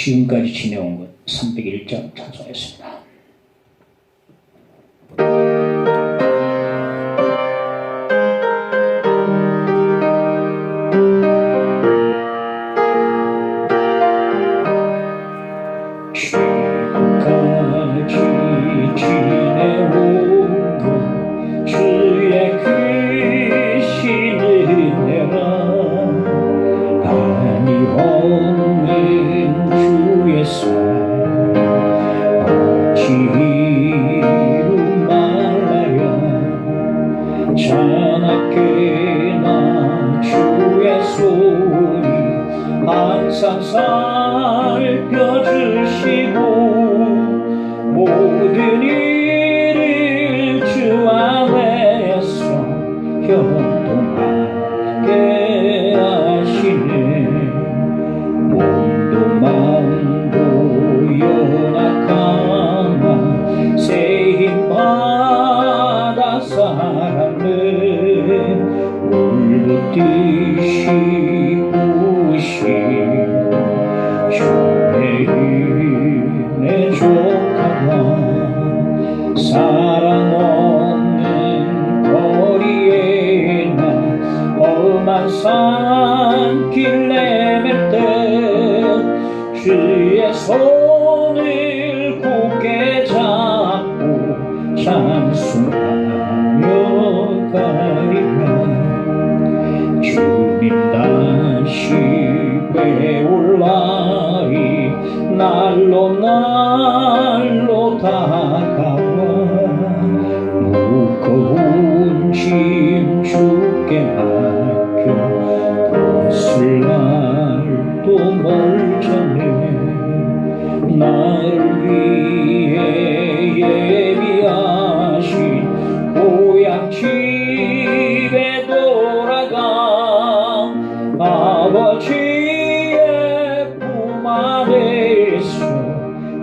지금까지 지내온 것 301장 찬송했습니다. 지금까지 지내온 것 주의 크신 은혜라 한이 없는 주의 살 어찌 이루 말라야 자나깨나 주의 손이 항상 살펴주시고 모든 일을 주 안에서 형통하게 하시네 몸도 마음도 연약하나 새 힘 받아 살았네 울붓듯이 주의 은혜 족하다 사랑 없는 거리에 나 험한 산길 내맬 때 주의 손을 굳게 잡고 찬송하며 가리라 주님 다시 배울 날이 날로 날로 다가와 무거운 짐 주께 맡겨 벗을 날도 멀잖네 나를 위해 예비하신 고향 집에 돌아가 아버지의 품 안에서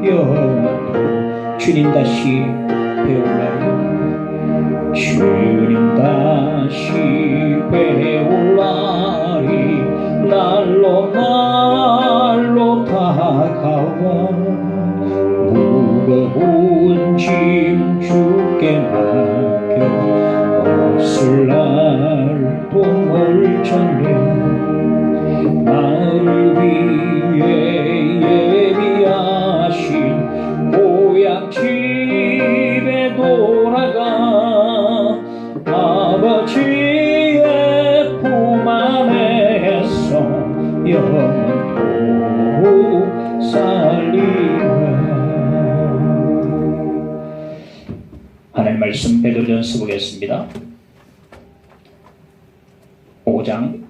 영원토록 주님 다시 배울날이 주님 다시 배울날이 날로 날로 다가와 무거운 짐 주께 맡겨 벗을 날도 멀잖네 나를 위해 예비하신 고향 집에 돌아가 아버지의 품 안에서 영원토록 살리라 하나님 말씀 베드로전서 보겠습니다. 5장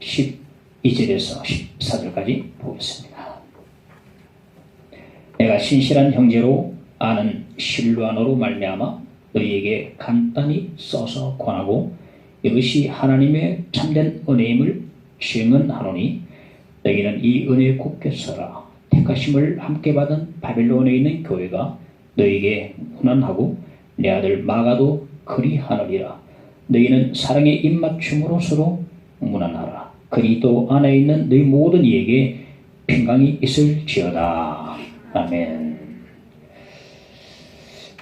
12절에서 14절까지 보겠습니다. 내가 신실한 형제로 아는 실루아노로 말미암아 너희에게 간단히 써서 권하고 이것이 하나님의 참된 은혜임을 증언하노니 너희는 이 은혜에 굳게 서라. 택하심을 함께 받은 바빌론에 있는 교회가 너희에게 훈안하고 내 아들 마가도 그리하느니라. 너희는 사랑의 입맞춤으로 서로 문안하라. 그리스도 안에 있는 너희 모든 이에게 평강이 있을지어다. 아멘.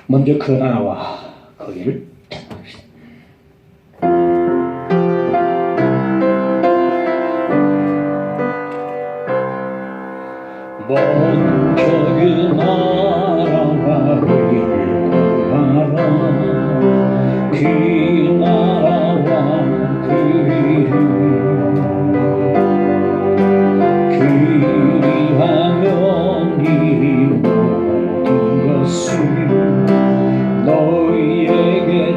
먼저 그 나라와 그 일을 찾아봅시다. 먼저 그 나라와 그 일을 구하라. 그 나라와 그 일을 그리하면 이 모든 것을 너희에게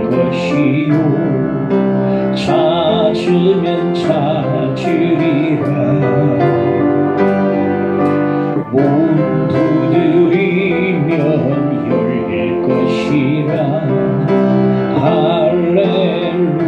것이요 찾으면 찾으리라 문 두드리면 열릴 것이라 할렐루야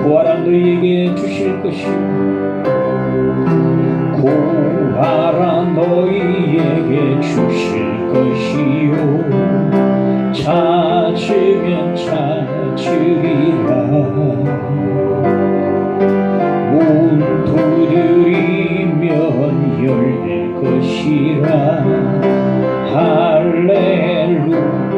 구하라 너희에게 주실 것이요 구하라 너희에게 주실 것이요 찾으면 찾으리라 문 두드리면 열릴 것이라 할렐루야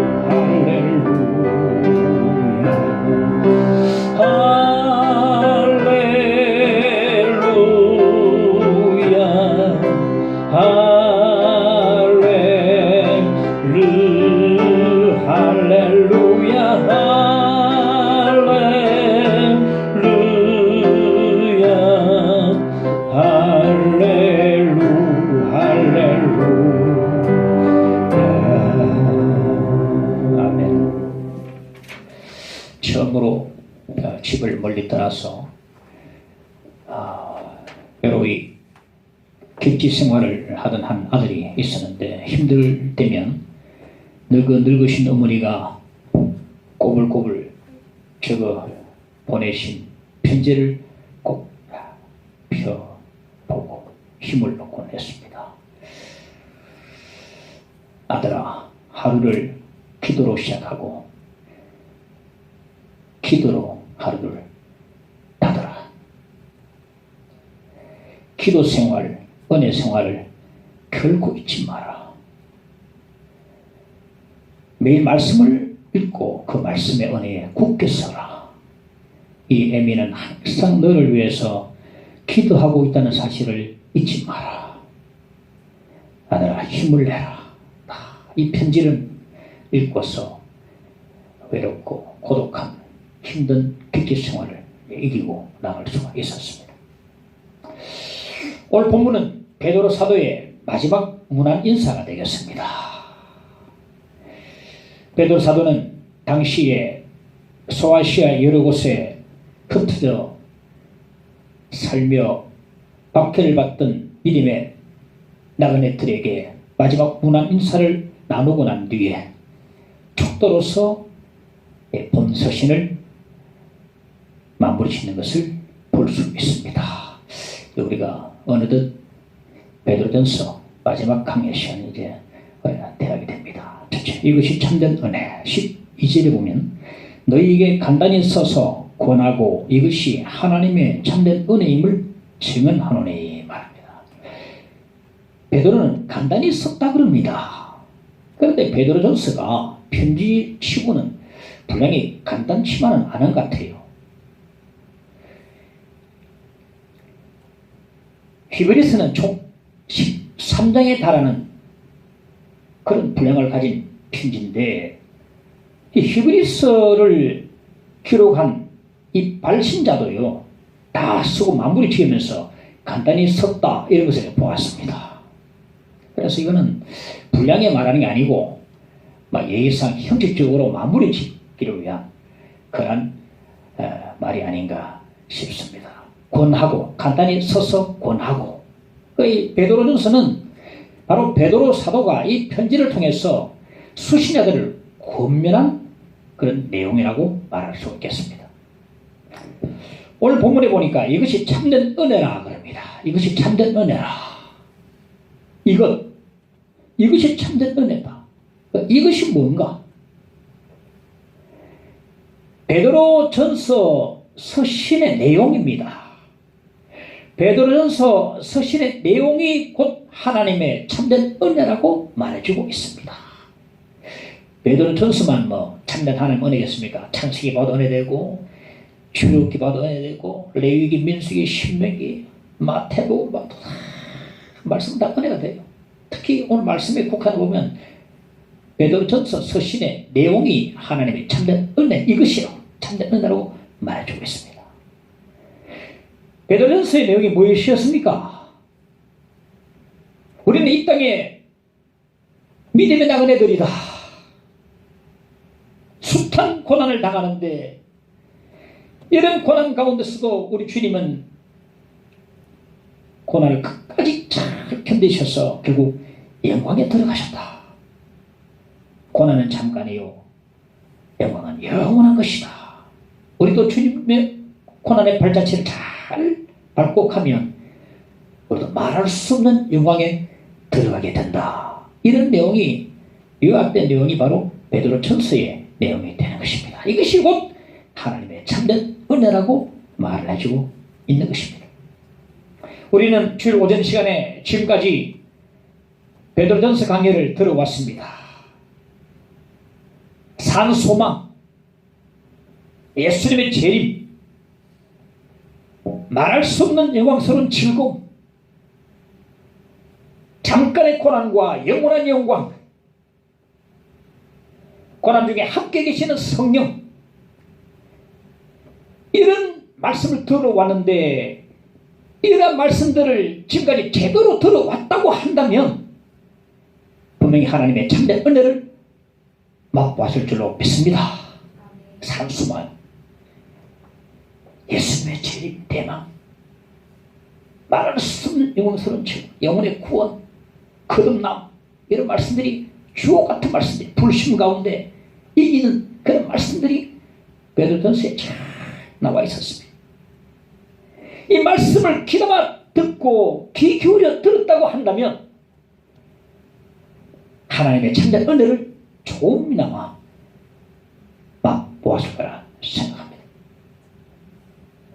처음으로 집을 멀리 떠나서 외로이 객지 생활을 하던 한 아들이 있었는데 힘들 때면 늙으신 어머니가 꼬불꼬불 적어 보내신 편지를 꼭 펴보고 힘을 놓곤 했습니다. 아들아, 하루를 기도로 시작하고 기도로 하루를 닫아라. 기도 생활, 은혜 생활을 결코 잊지 마라. 매일 말씀을 읽고 그 말씀의 은혜에 굳게 서라. 이 애미는 항상 너를 위해서 기도하고 있다는 사실을 잊지 마라. 아들아, 힘을 내라. 이 편지를 읽고서 외롭고 고독한 힘든 객지 생활을 이기고 나갈 수가 있었습니다. 오늘 본문은 베드로 사도의 마지막 문안 인사가 되겠습니다. 베드로 사도는 당시에 소아시아 여러 곳에 흩어져 살며 박해를 받던 믿음의 나그네들에게 마지막 문안 인사를 나누고 난 뒤에 촉도로서 본 서신을 마무리 짓는 것을 볼 수 있습니다. 우리가 어느덧 베드로전서 마지막 강의 시간이 이제 대하게 됩니다. 첫째, 이것이 참된 은혜. 12절에 보면 너희에게 간단히 써서 권하고 이것이 하나님의 참된 은혜임을 증언하노니 말합니다. 베드로는 간단히 썼다 그럽니다. 그런데 베드로전서가 편지치고는 분량이 간단치만은 않은 것 같아요. 히브리서는 총 13장에 달하는 그런 분량을 가진 편지인데 이 히브리서를 기록한 이 발신자도요 다 쓰고 마무리 지으면서 간단히 썼다 이런 것을 보았습니다. 그래서 이거는 분량에 말하는 게 아니고 예의상 형식적으로 마무리 짓기를 위한 그런 말이 아닌가 싶습니다. 권하고 간단히 써서 권하고 이 베드로전서는 바로 베드로 사도가 이 편지를 통해서 수신자들을 권면한 그런 내용이라고 말할 수 있겠습니다. 오늘 본문에 보니까 이것이 참된 은혜라 그럽니다. 이것이 참된 은혜라. 이것이 참된 은혜다. 이것이 뭔가? 베드로전서 서신의 내용입니다. 베드로전서 서신의 내용이 곧 하나님의 참된 은혜라고 말해주고 있습니다. 베드로전서만 참된 하나님 은혜겠습니까? 창세기 봐도 은혜되고 출애굽기 봐도 해야 되고 레위기, 민수기, 신명기, 마태복음 봐도 다 말씀 다 은혜가 돼요. 특히 오늘 말씀에 국한해 보면 베드로전서 서신의 내용이 하나님의 참된 은혜, 이것이요 참된 은혜라고 말해주고 있습니다. 베드로전서의 내용이 무엇이었습니까? 우리는 이 땅에 믿음의 나그네들이다. 숱한 고난을 당하는데 이런 고난 가운데서도 우리 주님은 고난을 끝까지 잘 견디셔서 결국 영광에 들어가셨다. 고난은 잠깐이요 영광은 영원한 것이다. 우리도 주님의 고난의 발자취를 잘 밟고 가면 우리도 말할 수 없는 영광에 들어가게 된다. 이런 내용이 요약된 내용이 바로 베드로전서의 내용이 되는 것입니다. 이것이 곧 하나님의 참된 은혜라고 말을 해주고 있는 것입니다. 우리는 주일 오전 시간에 지금까지 베드로전서 강의를 들어왔습니다. 산 소망, 예수님의 재림, 말할 수 없는 영광스러운 즐거움, 잠깐의 고난과 영원한 영광, 고난 중에 함께 계시는 성령, 이런 말씀을 들어왔는데 이러한 말씀들을 지금까지 제대로 들어왔다고 한다면 분명히 하나님의 참된 은혜를 맛보았을 줄로 믿습니다. 산수만, 예수님의 재림, 대망, 말할 수 없는 영광스러운 질, 영혼의 구원, 거듭남, 이런 말씀들이 주옥같은 말씀들이 불신 가운데 이기는 그런 말씀들이 베드로전서에 잘 나와 있었습니다. 이 말씀을 귀담아 듣고 귀 기울여 들었다고 한다면 하나님의 참된 은혜를 조금이나마 맛보았을 거라 생각합니다.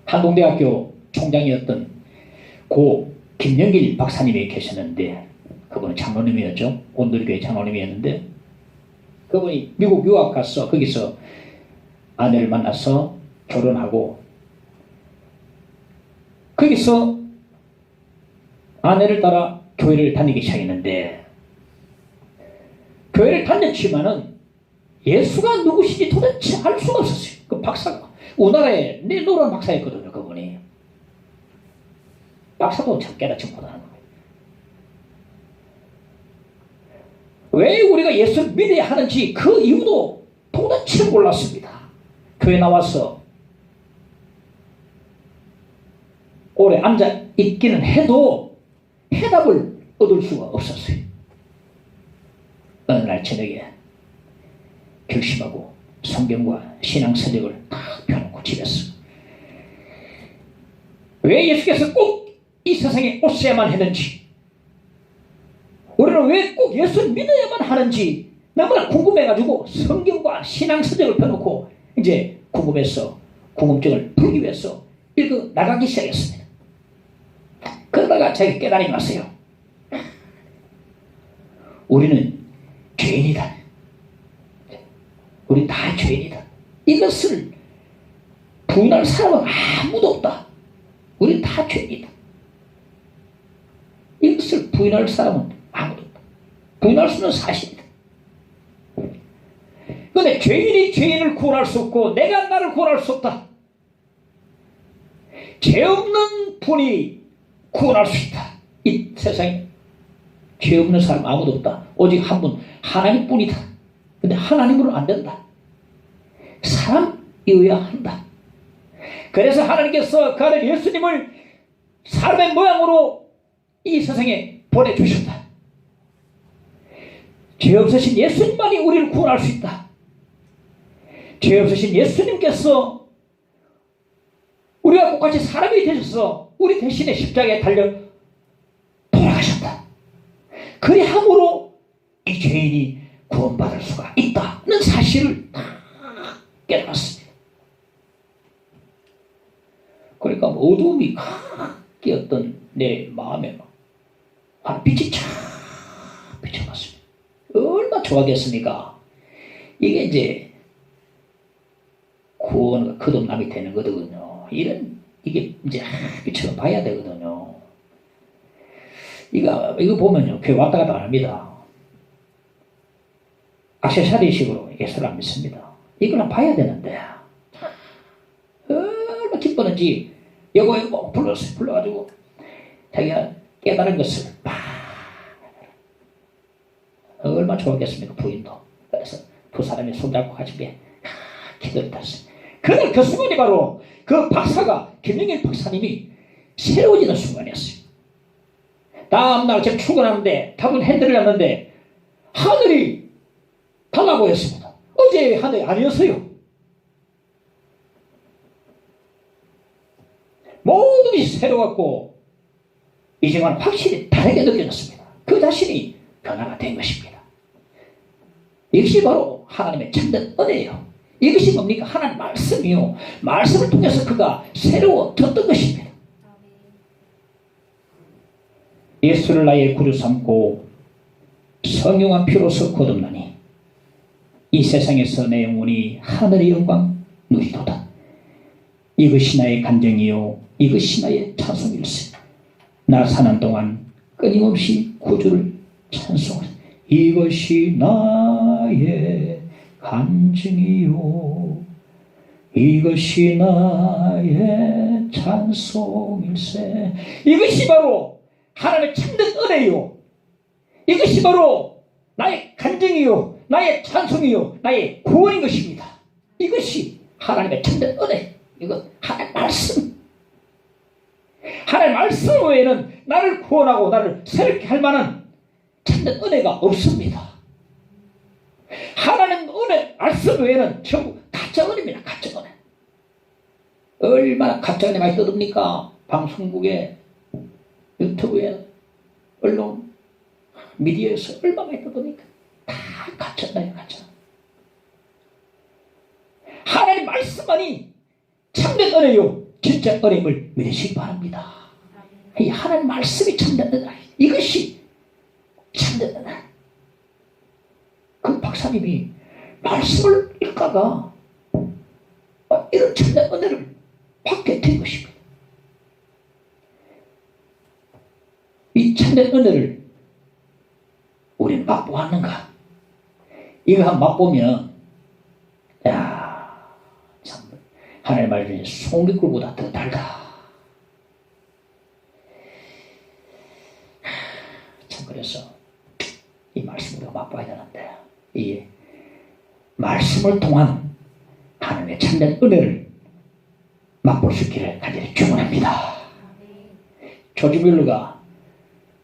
한동대학교 총장이었던 고 김영길 박사님이 계셨는데 그분은 장로님이었죠. 온누리교회 장로님이었는데 그분이 미국 유학 가서 거기서 아내를 만나서 결혼하고 거기서 아내를 따라 교회를 다니기 시작했는데 교회를 다녔지만은 예수가 누구신지 도대체 알 수가 없었어요. 그 박사가 우리나라에 내노란 박사였거든요. 그분이 박사도 참 깨닫지 못하는 거예요. 왜 우리가 예수를 믿어야 하는지 그 이유도 도대체 몰랐습니다. 교회 나와서 오래 앉아 있기는 해도 해답을 얻을 수가 없었어요. 어느 날 저녁에 결심하고 성경과 신앙 서적을 다 펴놓고 집에서 왜 예수께서 꼭 이 세상에 오셔야만 했는지, 우리는 왜 꼭 예수를 믿어야만 하는지 너무나 궁금해가지고 성경과 신앙 서적을 펴놓고 이제 궁금해서 궁금증을 풀기 위해서 읽어 나가기 시작했습니다. 그러다가 자기 깨달음이 왔어요. 우리는 죄인이다. 우리 다 죄인이다. 이것을 부인할 사람은 아무도 없다. 우리 다 죄인이다. 이것을 부인할 사람은 아무도 없다. 부인할 수 있는 사실이다. 그런데 죄인이 죄인을 구원할 수 없고 내가 나를 구원할 수 없다. 죄 없는 분이 구원할 수 있다. 이 세상에 죄 없는 사람 아무도 없다. 오직 한 분, 하나님뿐이다. 근데 하나님으로는 안 된다. 사람이어야 한다. 그래서 하나님께서 그 아들 예수님을 사람의 모양으로 이 세상에 보내주셨다. 죄 없으신 예수님만이 우리를 구원할 수 있다. 죄 없으신 예수님께서 우리와 똑같이 사람이 되셔서 우리 대신에 십자가에 달려 돌아가셨다. 그리함으로 이 죄인이 구원받을 수가 있다는 사실을 다 깨달았습니다. 그러니까 어두움이 끼었던 내 마음에 빛이 쫙 비춰났습니다. 얼마나 좋아하겠습니까? 이게 이제 구원과 거듭남이 되는 거거든요. 이게 이제 처음 봐야 되거든요. 이거 보면요, 교회 왔다 갔다 안 합니다. 액세서리식으로 예수를 안 믿습니다. 이걸 봐야 되는데, 얼마나 기뻤는지, 여보에 뭐 불러가지고, 자기가 깨달은 것을 얼마나 좋아하겠습니까, 부인도. 그래서 두 사람이 손잡고 같이 기도를 했어요. 그날 그 순간이 바로 그 박사가, 김영일 박사님이 새로워지는 순간이었어요. 다음날 제가 출근하는데, 답은 핸들을 했는데, 하늘이 달라 보였습니다. 어제 하늘이 아니었어요. 모든 것이 새로웠고, 이제는 확실히 다르게 느껴졌습니다. 그 자신이 변화가 된 것입니다. 이것이 바로 하나님의 참된 은혜예요. 이것이 뭡니까? 하나님 말씀이요. 말씀을 통해서 그가 새로워졌던 것입니다. 예수를 나의 구주 삼고 성령과 피로서 거듭나니 이 세상에서 내 영혼이 하늘의 영광 누리도다. 이것이 나의 간증이요, 이것이 나의 찬송일세. 나 사는 동안 끊임없이 구주를 찬송하리. 이것이 나의 간증이요, 이것이 나의 찬송일세. 이것이 바로 하나님의 참된 은혜요, 이것이 바로 나의 간증이요, 나의 찬송이요, 나의 구원인 것입니다. 이것이 하나님의 참된 은혜. 이건 하나님의 말씀. 하나님의 말씀 외에는 나를 구원하고 나를 새롭게 할 만한 참된 은혜가 없습니다. 하나님 은혜, 말씀 외에는 전부 가짜 은혜입니다. 가짜 은혜. 얼마나 가짜 은혜 많이 떠듭니까? 방송국에, 유튜브에, 언론, 미디어에서 얼마나 많이 떠듭니까? 다 가짜 은혜예요, 가짜. 하나님 말씀만이 참된 은혜요, 진짜 은혜임을 믿으시기 바랍니다. 이 하나님 말씀이 참된 은혜, 이것이 참된 은혜. 그 박사님이 말씀을 읽다가 이런 참된 은혜를 받게 된 것입니다. 이 참된 은혜를 우리는 맛보았는가? 이거 한번 맛보면, 야, 참, 하나님의 말씀이 송깃굴보다 더 달다. 참, 그래서 이 말씀을 맛봐야 되는데, 이 말씀을 통한 하나님의 참된 은혜를 맛볼 수 있기를 간절히 축원합니다. 조지 뮬러가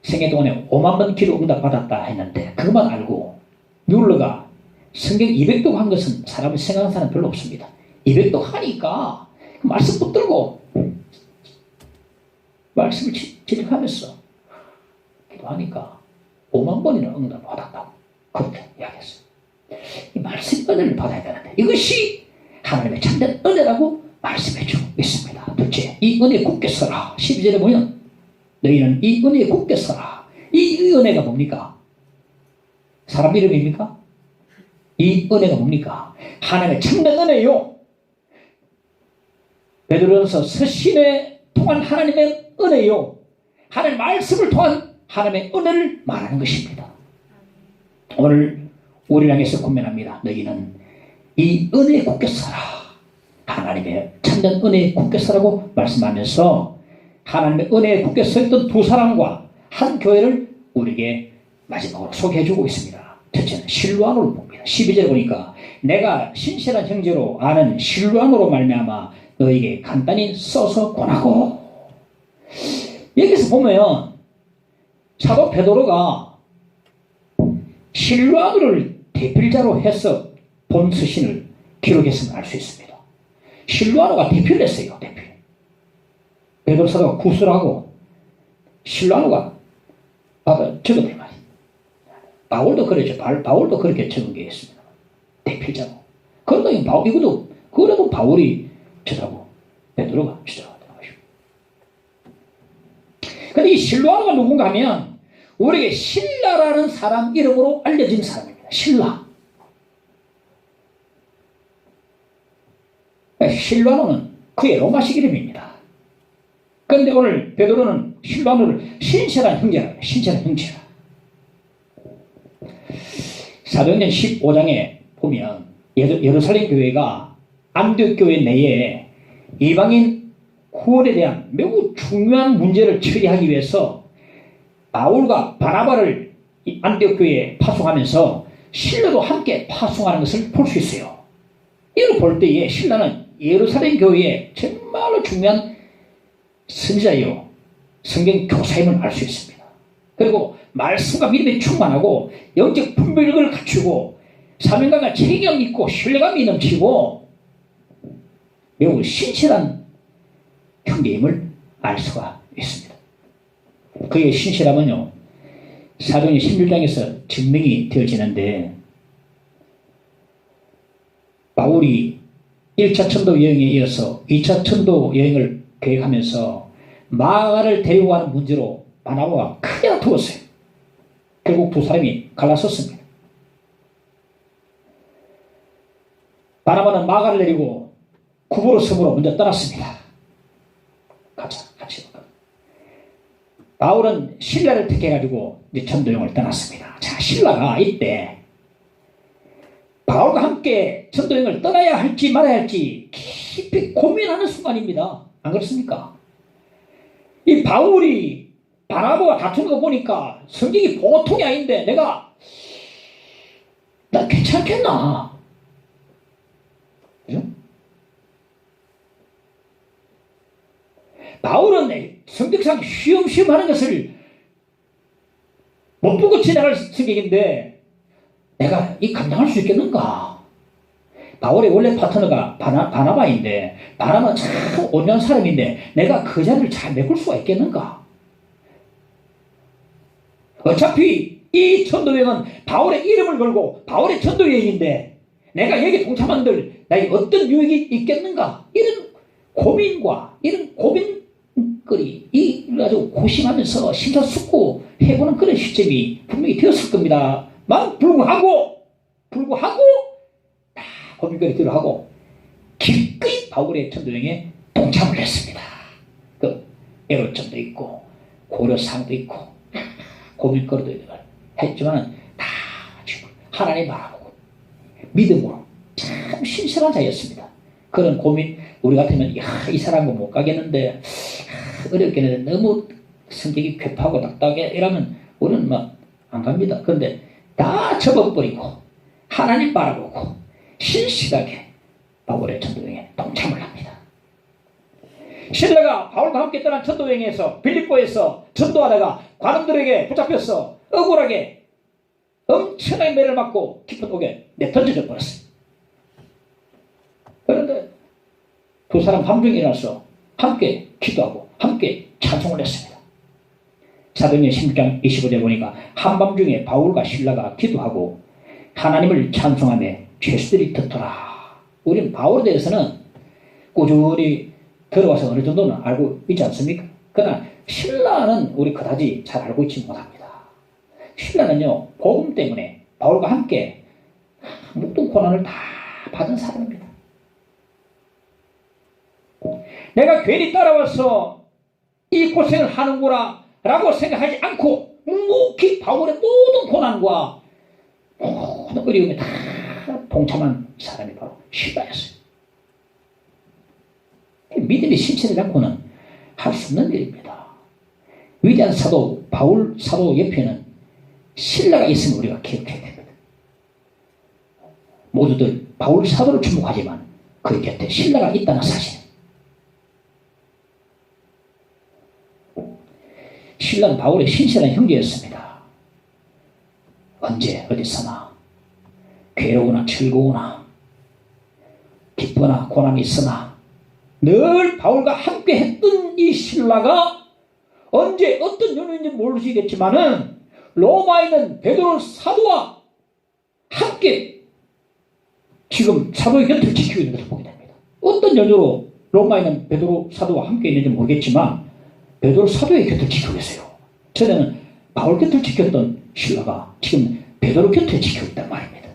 생애 동안에 5만 번 기도 응답 받았다 했는데, 그것만 알고 뮬러가 성경 200도 한 것은 사람을 생각하는 사람 별로 없습니다. 200도 하니까 말씀 붙들고 말씀을 지적하면서 기도하니까 5만 번이나 응답 받았다고 그렇게 이야기했어요. 이 말씀 은혜를 받아야 되는데, 이것이 하나님의 참된 은혜라고 말씀해주고 있습니다. 둘째, 이 은혜에 굳게 서라. 12절에 보면 너희는 이 은혜에 굳게 서라. 이 은혜가 뭡니까? 사람 이름입니까? 이 은혜가 뭡니까? 하나님의 참된 은혜요. 베드로전서 서신에 통한 하나님의 은혜요, 하나님의 말씀을 통한 하나님의 은혜를 말하는 것입니다. 오늘 우리를 향해서 권면합니다. 너희는 이 은혜에 굳게 서라. 하나님의 참된 은혜에 굳게 서라고 말씀하면서 하나님의 은혜에 굳게 서 있던 두 사람과 한 교회를 우리에게 마지막으로 소개해주고 있습니다. 첫째는 실로암으로 봅니다. 12절에 보니까 내가 신실한 형제로 아는 실로암으로 말미암아 너에게 간단히 써서 권하고. 여기서 보면 사도 베드로가 실로암을 대필자로 해서 본 서신을 기록했음을 알 수 있습니다. 실로암가 대필을 했어요. 대필. 베드로 사도가 구술하고 실로암가 적었단 말이에요. 바울도 그랬죠. 바울도 그렇게 적은 게 있습니다. 대필자고. 그러다 이것도 그래도 바울이 저자고 베드로가 저자가 되는 것이고. 근데 이 실로암가 누군가 하면 우리에게 신라라는 사람 이름으로 알려진 사람입니다. 신라. 실바노는 그의 로마식 이름입니다. 그런데 오늘 베드로는 실바노를 신실한 형제라. 신실한 형제라. 사도행전 15장에 보면 예루살렘 교회가 안디옥 교회 내에 이방인 구원에 대한 매우 중요한 문제를 처리하기 위해서 바울과 바나바를 안디옥 교회에 파송하면서 실라도 함께 파송하는 것을 볼 수 있어요. 이를 볼 때에 실라는 예루살렘 교회의 정말로 중요한 선지자요 성경 교사임을 알 수 있습니다. 그리고 말씀과 믿음에 충만하고 영적 분별력을 갖추고 사명감과 책임감 있고 신뢰감이 넘치고 매우 신실한 형제임을 알 수가 있습니다. 그의 신실함은요 사도행전 16장에서 증명이 되어지는데, 바울이 1차 천도 여행에 이어서 2차 천도 여행을 계획하면서 마가를 데리고 가는 문제로 바나바와 크게 다투었어요. 결국 두 사람이 갈라섰습니다. 바나바는 마가를 데리고 구브로 섬으로 먼저 떠났습니다. 가자, 같이. 바울은 신라를 택해가지고 이제 전도여행을 떠났습니다. 자, 신라가 이때 바울과 함께 전도여행을 떠나야 할지 말아야 할지 깊이 고민하는 순간입니다. 안 그렇습니까? 이 바울이 바나바와 다투는 거 보니까 성격이 보통이 아닌데 나 괜찮겠나? 그죠? 바울은 성격상 쉬엄쉬엄 하는 것을 못 보고 지나갈 성격인데 내가 이 감당할 수 있겠는가? 바울의 원래 파트너가 바나바인데 바나바는 참 온유한 사람인데 내가 그 자리를 잘 메꿀 수가 있겠는가? 어차피 이 전도여행은 바울의 이름을 걸고 바울의 전도여행인데 내가 여기 동참한들 나에게 어떤 유익이 있겠는가? 이런 고민과 이런 고민거리 이걸 가지고 고심하면서 심사숙고해보는 그런 시점이 분명히 되었을 겁니다. 만 불구하고 다 고민거리 들어하고 기꺼이 바울의 전도여행에 동참을 했습니다. 그 애로점도 있고 고려사항도 있고 고민거리도 했지만 다 지금 하나님 바라보고 믿음으로 참 신실한 자였습니다. 그런 고민 우리 같으면 이 사람과 못 가겠는데 어렵겠는데 너무 성격이 괴파하고 딱딱해 이러면 우리는 막 안 갑니다. 그런데 다 접어버리고 하나님 바라보고 신실하게 바울의 전도여행에 동참을 합니다. 신라가 바울과 함께 떠난 전도여행에서 빌립보에서 전도하다가 관원들에게 붙잡혀서 억울하게 엄청나게 매를 맞고 깊은 옥에 내던져져 버렸어요. 그런데 두 사람 함정이 일어나서 함께 기도하고 함께 찬송을 했습니다. 사도행전 16장 25절에 보니까 한밤중에 바울과 실라가 기도하고 하나님을 찬송하며 죄수들이 듣더라. 우리는 바울에 대해서는 꾸준히 들어와서 어느 정도는 알고 있지 않습니까? 그러나 신라는 우리 그다지 잘 알고 있지 못합니다. 신라는요 복음 때문에 바울과 함께 모든 고난을 다 받은 사람입니다. 내가 괜히 따라와서 이 고생을 하는구나 라고 생각하지 않고 묵묵히 바울의 모든 고난과 모든 어려움에 다 동참한 사람이 바로 신라였어요. 믿음이 신실하지 않고는 할 수 없는 일입니다. 위대한 사도 바울 사도 옆에는 신라가 있음을 우리가 기억해야 됩니다. 모두들 바울 사도를 주목하지만 그 곁에 신라가 있다는 사실. 신라는 바울의 신실한 형제였습니다. 언제 어디서나 괴로우나 즐거우나 기쁘나 고난이 있으나 늘 바울과 함께 했던 이 신라가 언제 어떤 연유인지 모르시겠지만은 로마에 있는 베드로 사도와 함께 지금 사도의 곁을 지키고 있는 것을 보게 됩니다. 어떤 연유로 로마에 있는 베드로 사도와 함께 있는지 모르겠지만 베드로 사도의 곁을 지키고 있어요. 전에는 바울 곁을 지켰던 신라가 지금 베드로 곁을 지키고 있단 말입니다.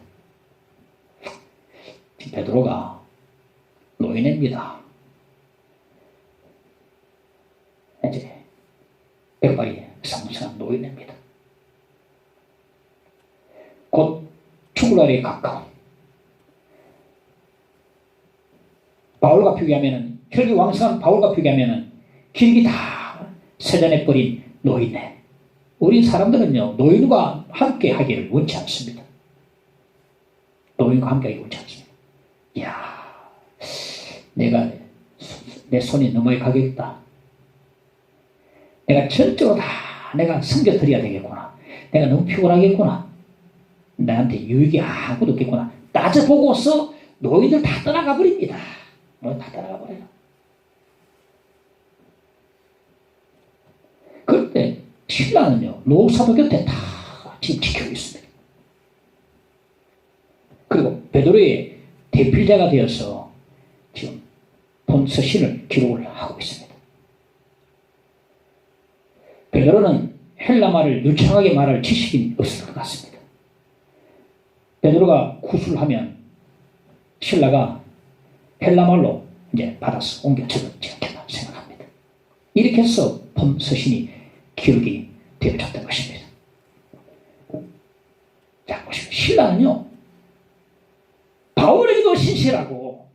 베드로가 노인입니다. 이제 백발이 상승한 노인입니다. 곧 죽을 날에 가까운 바울과 비교하면은 혈기왕성한 바울과 비교하면은 길기 다 세잔해버린 노인네. 우리 사람들은요 노인과 함께 하기를 원치 않습니다. 노인과 함께 하기를 원치 않습니다. 이야, 내가 내 손이 너무 가겠다. 내가 전적으로 다 내가 섬겨드려야 되겠구나. 내가 너무 피곤하겠구나. 나한테 유익이 아무것도 없겠구나. 따져보고서 노인들 다 떠나가 버립니다. 노인 다 떠나가 버려요. 그때 신라는요 노사도 곁에 다 지금 지키고 있습니다. 그리고 베드로의 대필자가 되어서 지금 본 서신을 기록을 하고 있습니다. 베드로는 헬라말을 유창하게 말할 지식이 없을 것 같습니다. 베드로가 구술을 하면 신라가 헬라말로 이제 받아서 옮겨 적었지 않겠나 생각합니다. 이렇게 해서 본 서신이 기록이 되어졌던 것입니다. 자, 보시면 신라는요 바울에게도 신실하고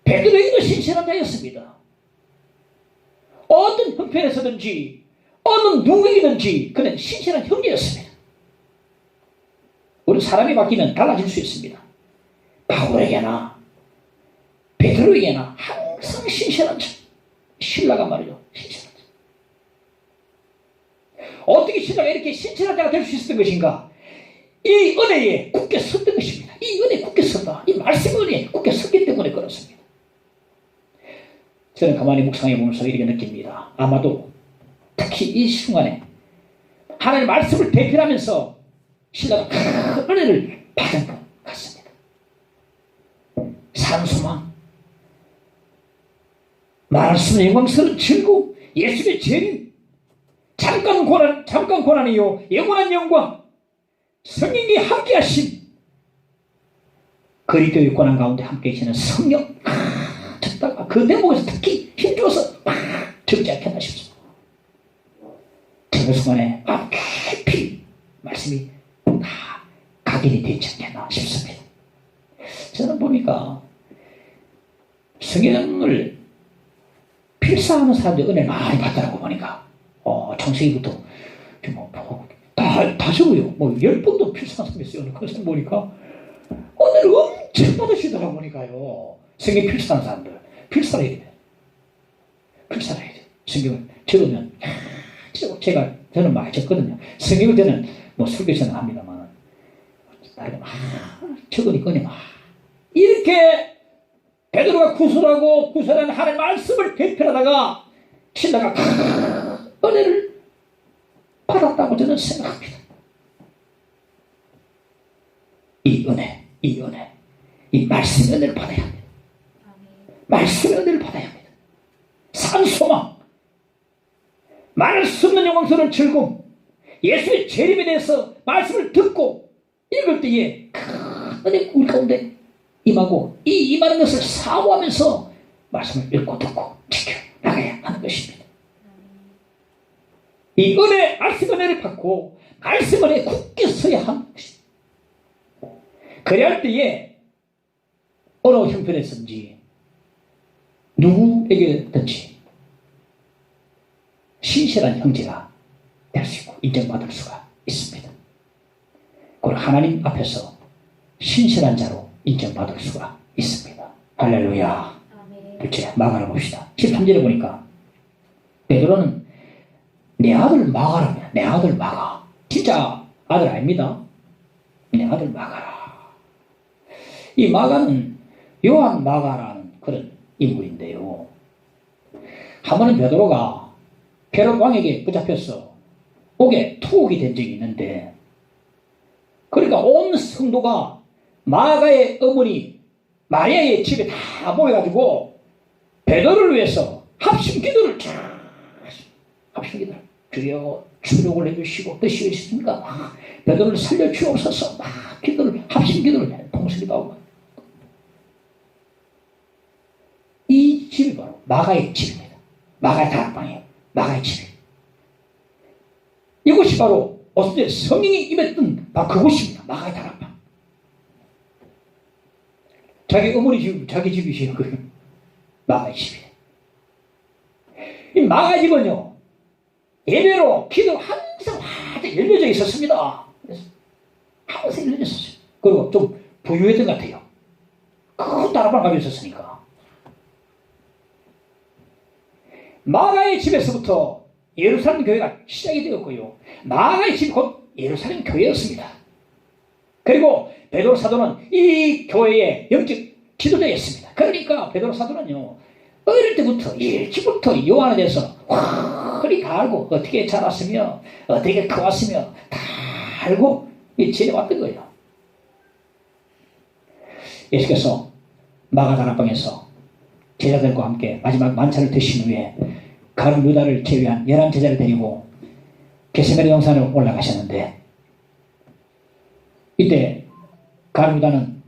베드로에게도 신실한 자였습니다. 어떤 형편에서든지 어느 누구에게든지 그는 신실한 형제였습니다. 우리 사람이 바뀌면 달라질 수 있습니다. 바울에게나 베드로에게나 항상 신실한 자. 신라가 말이죠. 신실한 자. 어떻게 신라가 이렇게 신실한 자가 될 수 있었던 것인가? 이 은혜에 굳게 섰던 것입니다. 이 은혜에 굳게 섰다. 이 말씀 은혜에 굳게 섰기 때문에 그렇습니다. 저는 가만히 묵상해 보면서 이렇게 느낍니다. 아마도 특히 이 순간에 하나님의 말씀을 대필하면서 신라가 큰 은혜를 받은 것 같습니다. 산소망, 말씀의 영광스러운 즐거움, 예수의 재림, 잠깐 고난이요 영원한 영광, 성령이 함께하신 그리스도의 고난 가운데 함께 계시는 성령, 듣다가 그 대목에서 특히 힘줘서 적지 않겠나 싶습니다. 그 순간에 깊이 말씀이 다 각인이 되지 않겠나 싶습니다. 저는 보니까 성경을 필사하는 사람들이 은혜를 많이 받더라고 보니까 창세기부터 다 적어요. 10번도 필사하는 사람이 있어요. 그래서 보니까 은혜를 엄청 받으시더라고 보니까요. 성경 필사하는 사람들 필사를 해야 돼. 필사를 해야 돼. 성경을 적으면 저는 많이 적거든요. 성경을 저는 설교처럼 합니다만 적으니까 이렇게 베드로가 구술하는 하나님의 말씀을 대표하다가 신라가 은혜를 받았다고 저는 생각합니다. 이 말씀의 은혜를 받아야 합니다. 말씀의 은혜를 받아야 합니다. 산소망, 말할 수 없는 영광스러운 즐거움, 예수의 재림에 대해서 말씀을 듣고 읽을 때에 큰 은혜 우리 가운데 임하고 이 임하는 것을 사모하면서 말씀을 읽고 듣고 지켜 나가야 하는 것입니다. 이 은혜, 말씀 은혜를 받고 말씀 은혜에 굳게 서야 하는 것입니다. 그래야 할 때에 어느 형편에서든지 누구에게든지 신실한 형제가 될 수 있고 인정받을 수가 있습니다. 그리고 하나님 앞에서 신실한 자로 인정받을 수가 있습니다. 할렐루야. 둘째, 마가라 봅시다. 13절에 보니까 베드로는 내 아들 마가라. 내 아들 마가. 진짜 아들 아닙니다. 내 아들 마가라. 이 마가는 요한 마가라는 그런 인물인데요. 한 번은 베드로가 헤롯 왕에게 붙잡혀서 옥에 투옥이 된 적이 있는데, 그러니까 온 성도가 마가의 어머니 마리아의 집에 다 모여가지고 베드로를 위해서 합심기도를 주여 주력을 해주시고 뜻이 있으니까 베드로를 살려주옵소서 막 기도를 합심기도를 해. 통수기도 하고 마가의 집입니다. 마가의 다락방이에요. 마가의 집. 이곳이 바로 어제 성령이 임했던 바로 그곳입니다. 마가의 다락방. 자기 어머니 집, 자기 집이시요. 마가의 집이에요. 이 마가의 집은요, 예배로 기도 항상 화제 열려져 있었습니다. 항상 열려져 있었어요. 그리고 좀 부유했던 것 같아요. 큰 다락방을 가지고 있었으니까. 마가의 집에서부터 예루살렘 교회가 시작이 되었고요. 마가의 집이 곧 예루살렘 교회였습니다. 그리고 베드로 사도는 이 교회의 영적 지도자였습니다. 그러니까 베드로 사도는요, 어릴 때부터 일찍부터 요한에 대해서 확히 다 알고 어떻게 자랐으며 어떻게 커왔으며 다 알고 지내왔던 거예요. 예수께서 마가 다락방에서 제자들과 함께 마지막 만찬을 드신 후에 가룟 유다를 제외한 11제자를 데리고 겟세마네 동산으로 올라가셨는데, 이때 가룟 유다는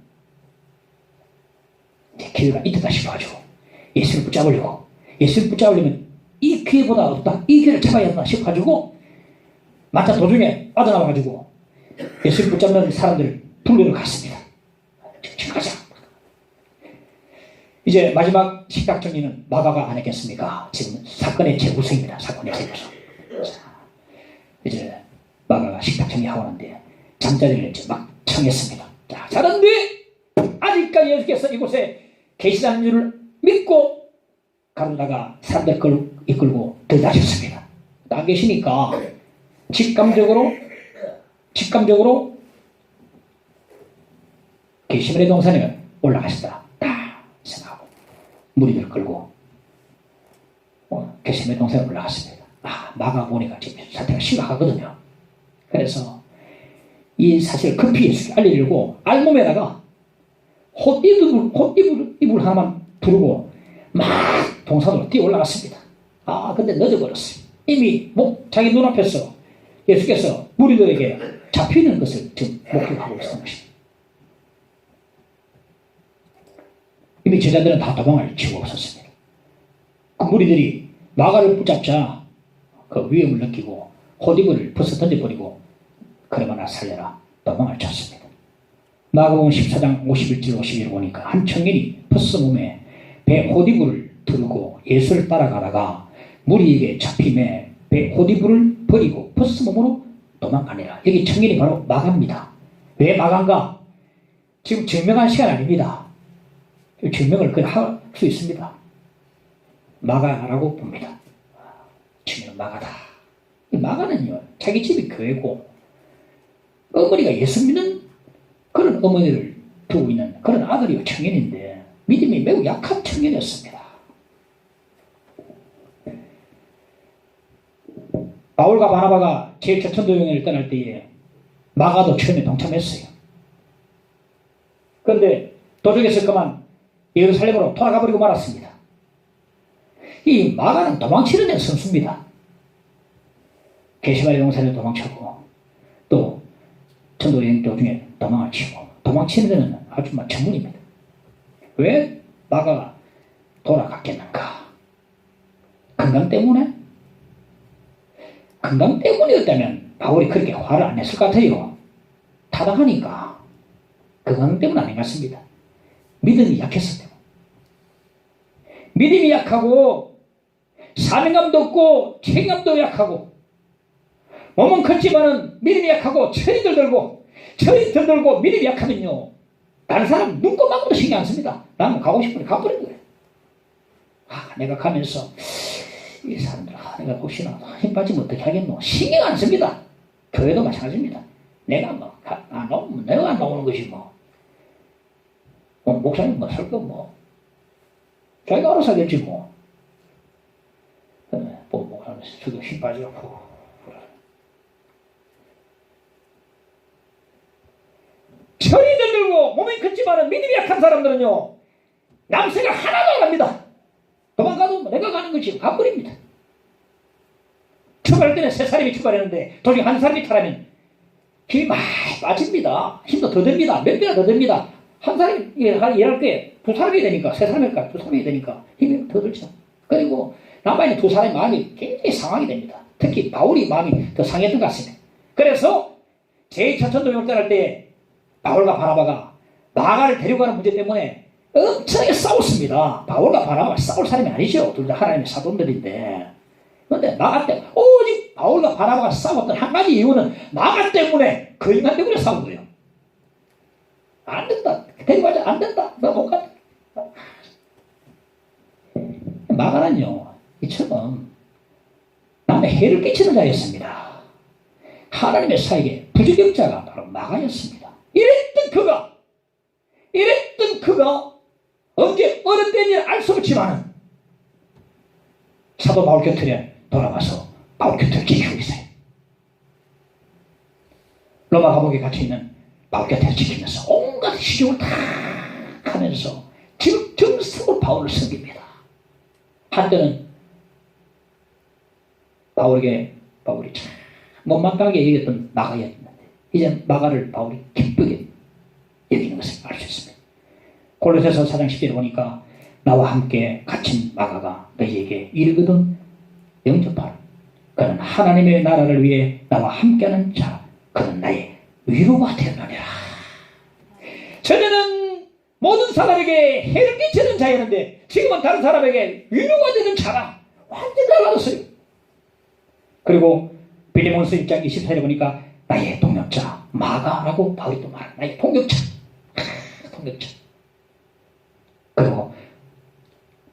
기회가 있다 싶어가지고 예수를 붙잡으려고, 예수를 붙잡으려면 이 기회보다 없다, 이 기회를 잡아야 한다 싶어가지고 만찬 도중에 빠져나와가지고 예수를 붙잡는 사람들을 불러러 갔습니다. 지금 가자. 이제 마지막 식탁 정리는 마가가 안 했겠습니까? 지금 사건의 재구성입니다. 사건의 재구성. 이제 마가가 식탁 정리하고 나는데 잠자리를 이제 막 청했습니다. 자, 잘한데 아직까지 예수께서 이곳에 계시다는 줄을 믿고 가로다가 사람들 이끌고 들어가셨습니다. 안 계시니까 직감적으로 겟세마네 동산에 올라가시더라. 다 생각하고 무리들 끌고 겟세마네 동산에 올라갔습니다. 마가 보니까 지금 사태가 심각하거든요. 그래서 이 사실을 급히 예수께 알리려고 알몸에다가 헛이불 하나만 두르고 막 동산으로 뛰어 올라갔습니다. 근데 늦어버렸어요. 이미 자기 눈앞에서 예수께서 무리들에게 잡히는 것을 지금 목격하고 있었던 것입니다. 이미 제자들은 다 도망을 치고 없었습니다. 그 무리들이 마가를 붙잡자 그 위험을 느끼고 헛이불을 벗어 던져버리고 그러거나 살려라 도망을 쳤습니다. 마가복음 14장 51절 52절 보니까 한 청년이 벗어 몸에 배 헛이불을 들고 예수를 따라가다가 무리에게 잡힘에 배 헛이불을 버리고 벗어 몸으로 도망가니라. 여기 청년이 바로 마가입니다. 왜 마가인가? 지금 증명한 시간 아닙니다. 증명을 할 수 있습니다. 마가라고 봅니다. 증명 마가다. 마가는요, 자기 집이 교회고 어머니가 예수 믿는 그런 어머니를 두고 있는 그런 아들이요 청년인데 믿음이 매우 약한 청년이었습니다. 바울과 바나바가 제일 첫 전도 여행을 떠날 때에 마가도 처음에 동참했어요. 그런데 도중에서 그만 예루살렘으로 돌아가 버리고 말았습니다. 이 마가는 도망치는 데 선수입니다. 겟세마네 동산에 도망쳤고 또 전도 여행 도중에 도망을 치고 도망치는 데는 아주 전문입니다. 왜 마가가 돌아갔겠는가? 건강 때문에? 건강 때문이었다면 바울이 그렇게 화를 안 냈을 것 같아요. 타당하니까. 건강 때문 아닌 것 같습니다. 믿음이 약했을 때문. 믿음이 약하고 사명감도 없고 책임감도 약하고 몸은 컸지만은 믿음이 약하고 철이 들들고 믿음이 약하면요 다른 사람 눈꼽만큼도 신경 안 씁니다. 나는 가고 싶으니 가버린 거예요. 내가 가면서 이 사람들 내가 혹시나 힘 빠지면 어떻게 하겠노? 신경 안 씁니다. 교회도 마찬가지입니다. 내가 내가 안 나오는 것이 목사님 설 거 자기가 알아서 하겠지 목사님 저도 힘 빠지고 철이 들들고 몸이 컸지만 믿음이 약한 사람들은요 남 생각 하나도 안 합니다. 도망가도 내가 가는 것이 가버립니다. 출발할 때는 3사람이 출발했는데 도중에 한 사람이 타라면 힘이 많이 빠집니다. 힘도 더 듭니다. 몇 배나 더 듭니다. 한 사람이 일할 때 2사람이 되니까 3사람이 되니까 힘이 더 들죠. 그리고 남아있는 두 사람의 마음이 굉장히 상하게 됩니다. 특히 바울이 마음이 더 상했던 것 같습니다. 그래서 제2차천도병을 떠날 때 바울과 바나바가 마가를 데려가는 문제 때문에 엄청나게 싸웠습니다. 바울과 바나바가 싸울 사람이 아니죠. 둘 다 하나님의 사돈들인데. 그런데 마가 때문에 오직 바울과 바나바가 싸웠던 한 가지 이유는 마가 때문에, 그 인간 때문에 싸운 거예요. 안 된다. 데려가자. 안 된다. 너 못 간다. 마가는요, 이처럼 남의 해를 끼치는 자였습니다. 하나님의 사에게 부적격자가 바로 마가였습니다. 이랬던 그가 언제 어느 때인지 알 수 없지만은 사도 바울 곁에 돌아가서 바울 곁을 지키고 있어요. 로마 감옥에 갇혀있는 바울 곁을 지키면서 온갖 시중을 다 하면서 지금 정성으로 바울을 섬깁니다. 한때는 바울이 참 못마땅하게 여겼던 마가였는데 이제 마가를 바울이 기쁘게 여기는 것을 알 수 있습니다. 골로새서 4장 10절에 보니까 나와 함께 갇힌 마가가 너희에게 이르거든 영접하라. 그는 하나님의 나라를 위해 나와 함께하는 자, 그는 나의 위로가 되었느니라. 전에는 모든 사람에게 해를 끼치는 자였는데 지금은 다른 사람에게 위로가 되는 자가 완전히 달라졌어요. 그리고 빌레몬서 1장 24절에 보니까 나의 동역자 마가라고 바울이 또 말합니다. 나의 동역자. 그리고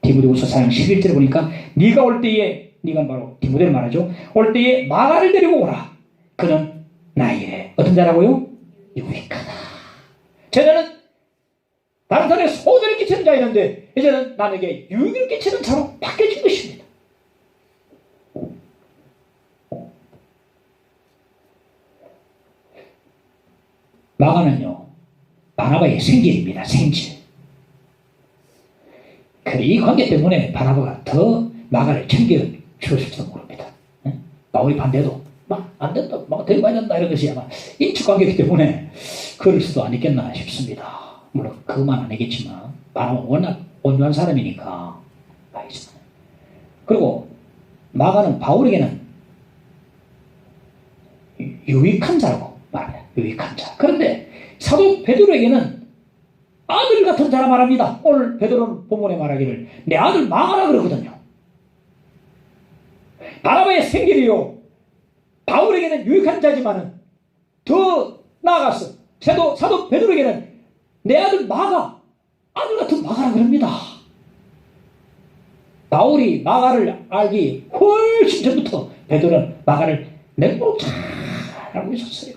디모데후서 4장 11절에 보니까 네가 올 때에, 네가 바로 디모데를 말하죠. 올 때에 마가를 데리고 오라. 그는 나의 어떤 자라고요? 유익하다. 전에는 다른 사람에게 소재를 끼치는 자였는데 이제는 남에게 유익을 끼치는 자로 바뀌어진 것입니다. 마가는요, 바나바의 생질입니다. 생질. 이 관계 때문에 바나바가 더 마가를 챙겨 주었을지도 모릅니다. 바울이 반대도 막 안 된다, 막 데리고 된다 이런 것이 아마 인적 관계이기 때문에 그럴 수도 아니겠나 싶습니다. 물론 그만 아니겠지만 바나바는 워낙 온유한 사람이니까 알겠지만. 그리고 마가는 바울에게는 유익한 자라고 말합니다. 유익한 자. 그런데 사도 베드로에게는 아들 같은 자라 말합니다. 오늘 베드로는 본문에 말하기를 내 아들 마가라 그러거든요. 바나바의 생길이요, 바울에게는 유익한 자지만은 더 나아가서 사도 베드로에게는 내 아들 마가, 아들 같은 마가라 그럽니다. 바울이 마가를 알기 훨씬 전부터 베드로는 마가를 맹목으로 잘 알고 있었어요.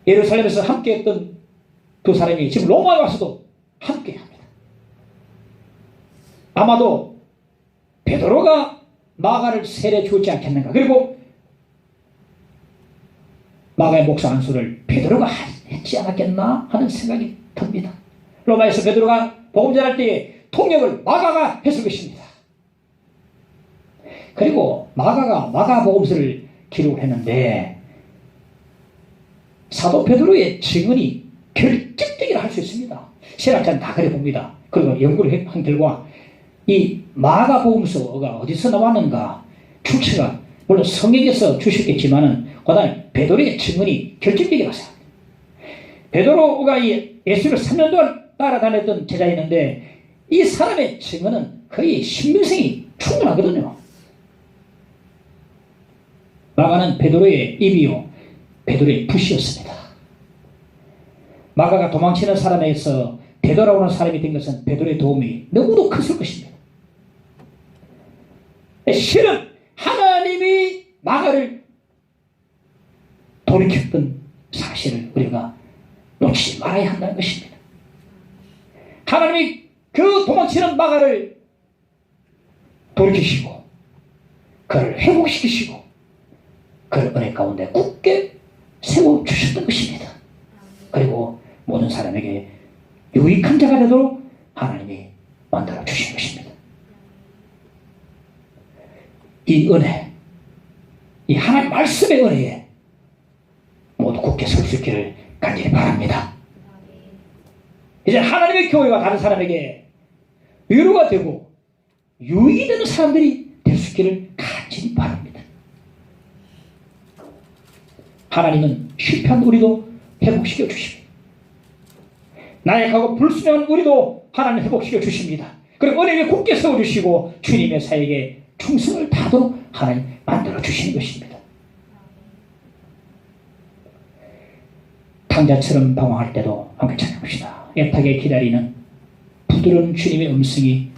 예루살렘에서 함께 했던 두 사람이 지금 로마에 와서도 함께 합니다. 아마도 베드로가 마가를 세례 주지 않겠는가. 그리고 마가의 목사 안수를 베드로가 했지 않았겠나 하는 생각이 듭니다. 로마에서 베드로가 복음 전할 때에 통역을 마가가 했을 것입니다. 그리고 마가가 마가복음서를 기록을 했는데 사도 베드로의 증언이 결정적이라 할 수 있습니다. 신학자는 다 그래 봅니다. 그리고 연구를 한 결과 이 마가복음서가 어디서 나왔는가 출처가 물론 성경에서 주셨겠지만은 그다음에 베드로의 증언이 결정적이라고 생각합니다. 베드로가 이 예수를 3년 동안 따라다녔던 제자였는데 이 사람의 증언은 거의 신빙성이 충분하거든요. 마가는 베드로의 입이요, 베드로의 붓이었습니다. 마가가 도망치는 사람에서 되돌아오는 사람이 된 것은 베드로의 도움이 너무도 컸을 것입니다. 실은 하나님이 마가를 돌이켰던 사실을 우리가 놓치지 말아야 한다는 것입니다. 하나님이 그 도망치는 마가를 돌이키시고 그를 회복시키시고 그를 은혜 가운데 굳게 세워주셨던 것입니다. 그리고 모든 사람에게 유익한 자가 되도록 하나님이 만들어 주신 것입니다. 이 은혜, 이 하나님 말씀의 은혜에 모두 굳게 설 수 있기를 간절히 바랍니다. 이제 하나님의 교회가 다른 사람에게 위로가 되고 유익이 되는 사람들이 될 수 있기를 간절히 바랍니다. 하나님은 실패한 우리도 회복시켜 주십니다. 나약하고 불순종한 우리도 하나님 회복시켜 주십니다. 그리고 은혜에 굳게 세워주시고 주님의 사역에 충성을 다하도록 하나님 만들어 주시는 것입니다. 탕자처럼 방황할 때도 함께 찬양합시다. 애타게 기다리는 부드러운 주님의 음성이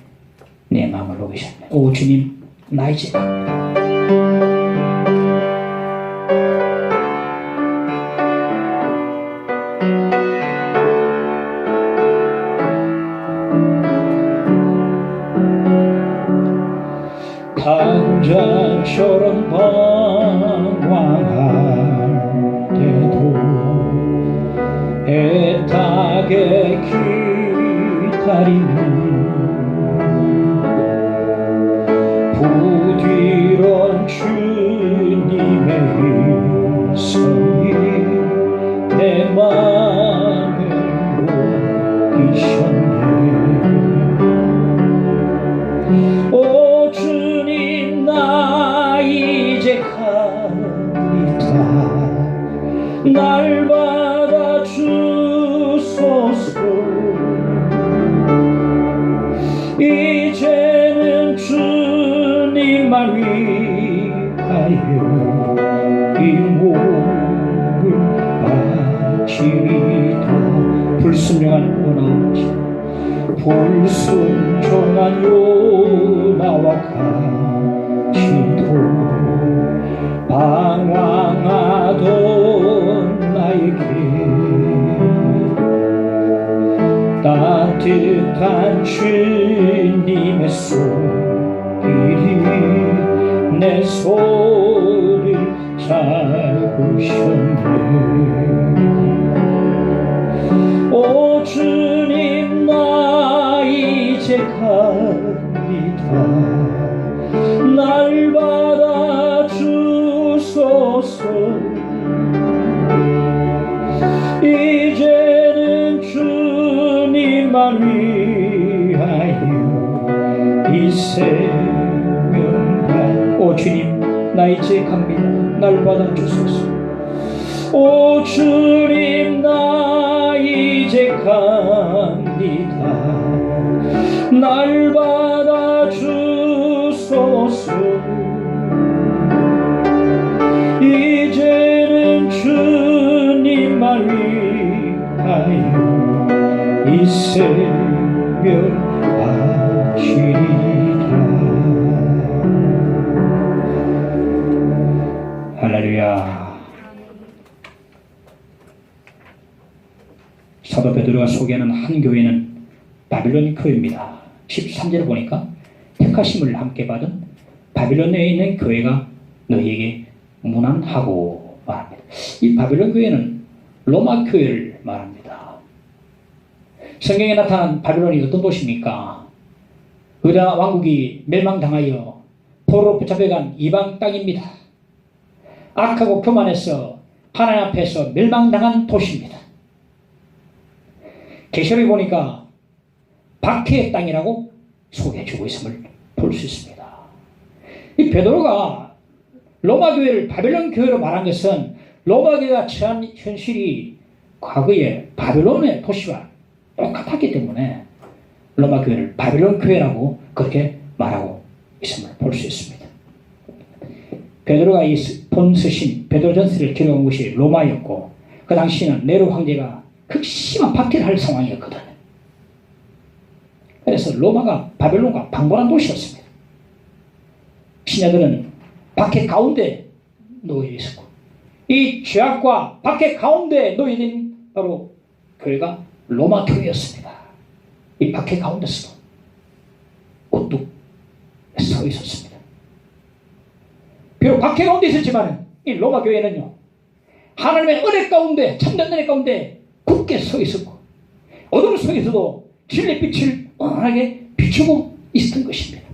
내 마음을 녹이셨네. 오 주님, 나 이제 탕자처럼 방황할 때도 애타게 기다리는 부드러운 주님의 음성이 내 마음을 녹이셨네. 오 주님, 나 이제 가리다. 날 받아 주소서. 이제는 주님만 위하여 이 몸을 바치리다. 불순종한 요나, 불순종한 요나와 같이도 방황하던 나에게 따뜻한 주님의 손길이 내 손을 잡으셨네. 오 주님, 나 이제 갑니다. 날 받아 주소서. 이제는 주님만 위하여 이 생명과 오 주님, 나 이제 갑니다. 날 받아 주소서. 오 주님, 나 이제 갑니다. 날 받아 주소서. 이제는 주님만 위하여 이 생명 바치리라. 할렐루야. 사도 베드로가 소개하는 한 교회는 바빌론 교회입니다. 13절을 보니까 택하심을 함께 받은 바빌론에 있는 교회가 너희에게 문안하고 말합니다. 이 바빌론 교회는 로마 교회를 말합니다. 성경에 나타난 바빌론이 어떤 도시입니까? 유다 왕국이 멸망당하여 포로로 붙잡혀간 이방 땅입니다. 악하고 교만해서 하나님 앞에서 멸망당한 도시입니다. 계시록에 보니까 박해의 땅이라고 소개해주고 있음을 볼 수 있습니다. 이 베드로가 로마 교회를 바벨론 교회로 말한 것은 로마 교회가 처한 현실이 과거에 바벨론의 도시와 똑같았기 때문에 로마 교회를 바벨론 교회라고 그렇게 말하고 있음을 볼 수 있습니다. 베드로가 이 본서신 베드로전서를 기록한 곳이 로마였고 그 당시에는 네로 황제가 극심한 박해를 할 상황이었거든요. 그래서 로마가 바벨론과 방관한 도시였습니다. 신하들은 박해 가운데 놓여 있었고 이 죄악과 박해 가운데 놓여진 바로 교회가 로마 교회였습니다. 이 박해 가운데서도 우뚝 서 있었습니다. 비록 박해 가운데 있었지만 이 로마 교회는요, 하나님의 은혜 가운데, 참된 은혜 가운데 굳게 서 있었고 어둠 속에서도 진리의 빛을 원하게 비추고 있었던 것입니다.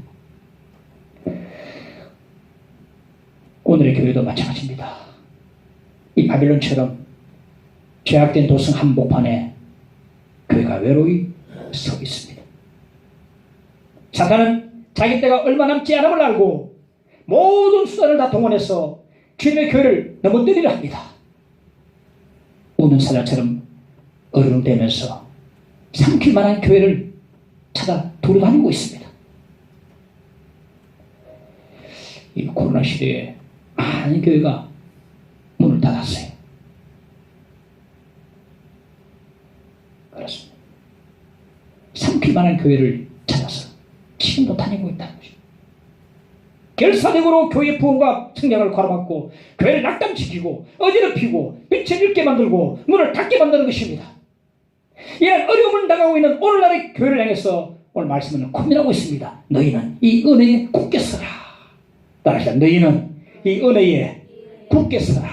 오늘의 교회도 마찬가지입니다. 이 바빌론처럼 죄악된 도성 한복판에 교회가 외로이 서 있습니다. 사탄은 자기 때가 얼마 남지 않음을 알고 모든 수단을 다 동원해서 주님의 교회를 넘어뜨리려 합니다. 우는 사자처럼 어른되면서 삼킬 만한 교회를 찾아 돌아다니고 있습니다. 이 코로나 시대에 많은 교회가 문을 닫았어요. 그렇습니다. 삼킬 만한 교회를 찾아서 지금도 다니고 있다는 것입니다. 결사적으로 교회 부흥과 성장을 가로막고 교회를 낙담시키고 어지럽히고 빛을 잃게 만들고 문을 닫게 만드는 것입니다. 이런 어려움을 나가고 있는 오늘날의 교회를 향해서 오늘 말씀은 고민하고 있습니다. 너희는 이 은혜에 굳게 서라. 따라합시다. 너희는 이 은혜에 굳게 서라.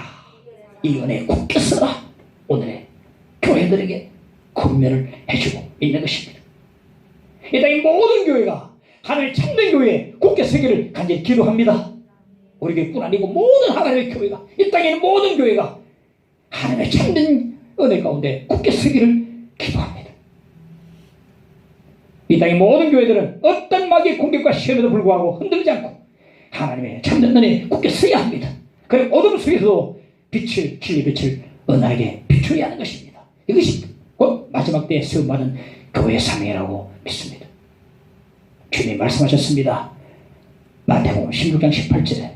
이 은혜에 굳게 서라. 오늘의 교회들에게 권면을 해주고 있는 것입니다. 이 땅의 모든 교회가 하나님의 참된 교회에 굳게 서기를 간절히 기도합니다. 우리 교회뿐 아니고 모든 하나님의 교회가, 이 땅에 있는 모든 교회가 하나님의 참된 은혜 가운데 굳게 서기를 기도합니다. 이 땅의 모든 교회들은 어떤 마귀의 공격과 시험에도 불구하고 흔들리지 않고 하나님의 참된 은혜에 굳게 서야 합니다. 그리고 어둠 속에서도 빛을, 진리의 빛을 은하에게 비춰야 하는 것입니다. 이것이 곧 마지막 때에 세움받은 교회의 사명이라고 믿습니다. 주님이 말씀하셨습니다. 마태복음 16장 18절에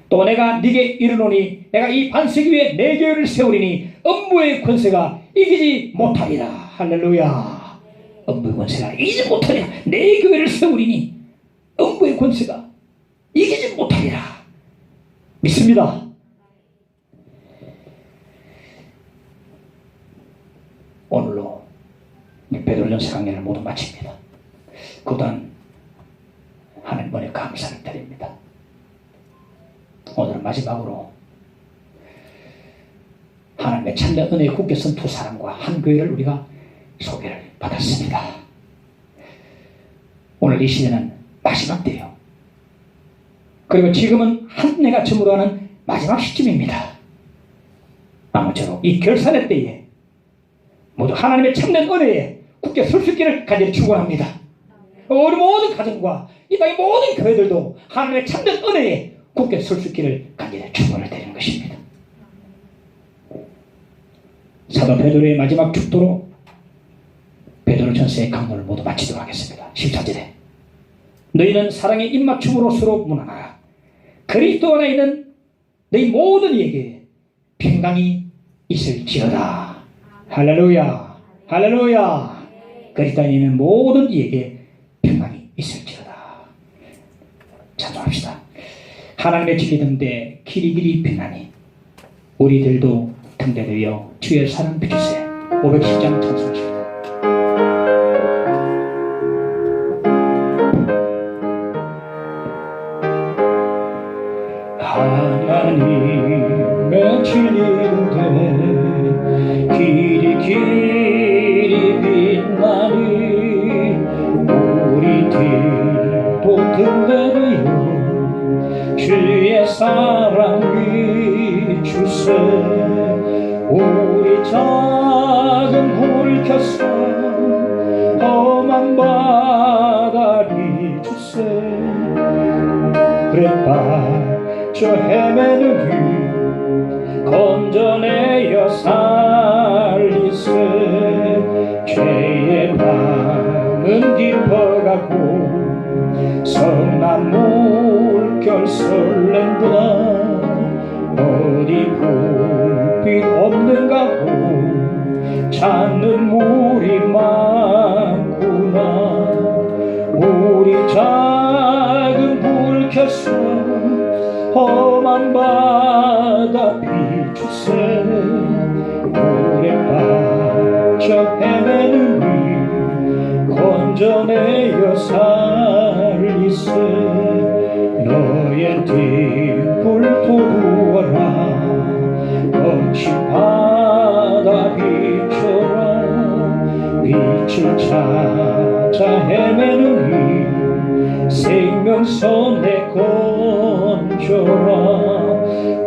또 내가 네게 이르노니 내가 이 반석 위에 내 교회를 세우리니 음부의 권세가 이기지 못하리라. 할렐루야. 음부의 권세가 이기지 못하리라. 내 교회를 세우리니 음부의 권세가 이기지 못하리라. 믿습니다. 오늘로 베드로전서 강연을 모두 마칩니다. 그동안 하나님 은혜 감사를 드립니다. 오늘 마지막으로 하나님의 참된 은혜에 굳게 선 두 사람과 한 교회를 우리가 소개를 받았습니다. 오늘 이 시대는 마지막 때예요. 그리고 지금은 한 해가 저물어 가는 마지막 시점입니다. 아무쪼록 이 결산의 때에 모두 하나님의 참된 은혜에 굳게 설 수 있기를 간절히 축원합니다. 우리 모든 가정과 이 땅의 모든 교회들도 하나님의 참된 은혜에 굳게 설 수 있기를 간절히 축원을 드리는 것입니다. 사도 베드로의 마지막 축도로 베드로전서의 강론을 모두 마치도록 하겠습니다. 14절에 너희는 사랑의 입맞춤으로 서로 문안하라. 그리스도 안에 있는 너희 모든 이에게 평강이 있을지어다. 할렐루야. 할렐루야. 그리스도 안에 있는 모든 이에게 평강이 있을지어다. 찬송합시다. 하나님의 진리 등대 길이길이 빛나니 우리들도 등대되어 주의 사랑 비추세. 510장 찬송합시다. 하나님의 진리 등대 길이길이 빛나니 우리들도 등대되어 주의 사랑 비추세. 우리 작은 불을 켜서 험한 바다 비추세. 그래 빠져 헤매는 길 건져내어 살리세. 죄의 밤은 깊어가고 성난 물결 설렌다. 어디 불빛 없는가 고 찾는 물이 많구나. 우리 작은 불 켜서 험한 바다 비추세. 물에 빠져 헤매는 이 건져내어 살리세. 너의 뒷불 돋우어라. 거친 바다 비춰라. 빛을 찾아 헤매는 이 생명선에 건져라.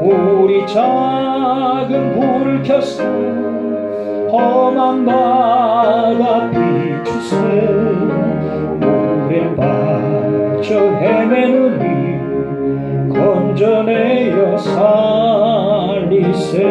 우리 작은 불을 켜서 험한 바다 비추세. 물에 빠져 갇혀 헤매느니 건져내어 살리세.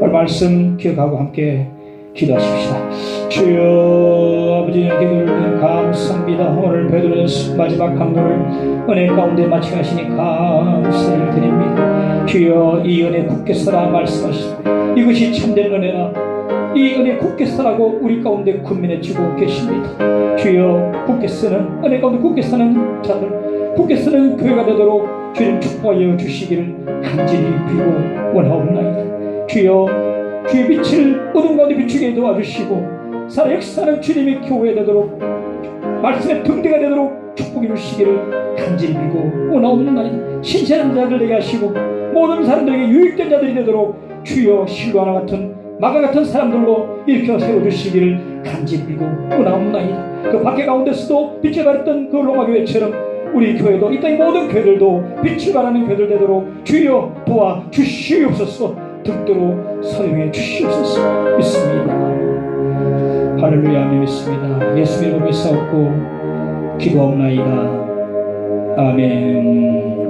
오늘 말씀 기억하고 함께 기도하십시다. 주여, 아버지의 기도를 감사합니다. 오늘 베드로의 마지막 강론을 은혜 가운데 마치 하시니 감사를 드립니다. 주여, 이 은혜 굳게 서라 말씀하시고 이것이 참된 은혜라, 이 은혜 굳게 서라고 우리 가운데 군민해 주고 계십니다. 주여, 굳게 서는 은혜 가운데 굳게 서는 자들, 굳게 서는 교회가 되도록 주님 축복하여 주시기를 간절히 비고 원하옵나이다. 주여, 주의 빛을 어둠 가운데 비추게 도와주시고 살아 역사하는 주님의 교회 되도록, 말씀의 등대가 되도록 축복해 주시기를 간절히 비고 원하옵나이다. 신실한 자들 되게 하시고 모든 사람들에게 유익된 자들이 되도록 주여, 실로아나 같은 마가 같은 사람들로 일으켜 세워주시기를 간절히 비고 원하옵나이다. 그 밖에 가운데서도 빛을 발했던 그 로마 교회처럼 우리 교회도, 이 땅의 모든 교회들도 빛을 발하는 교회들 되도록 주여 도와 주시옵소서. 듣도록 사용해 주시옵소서. 믿습니다. 할렐루야. 믿습니다. 예수님을 믿사옵고 기도하옵나이다. 아멘.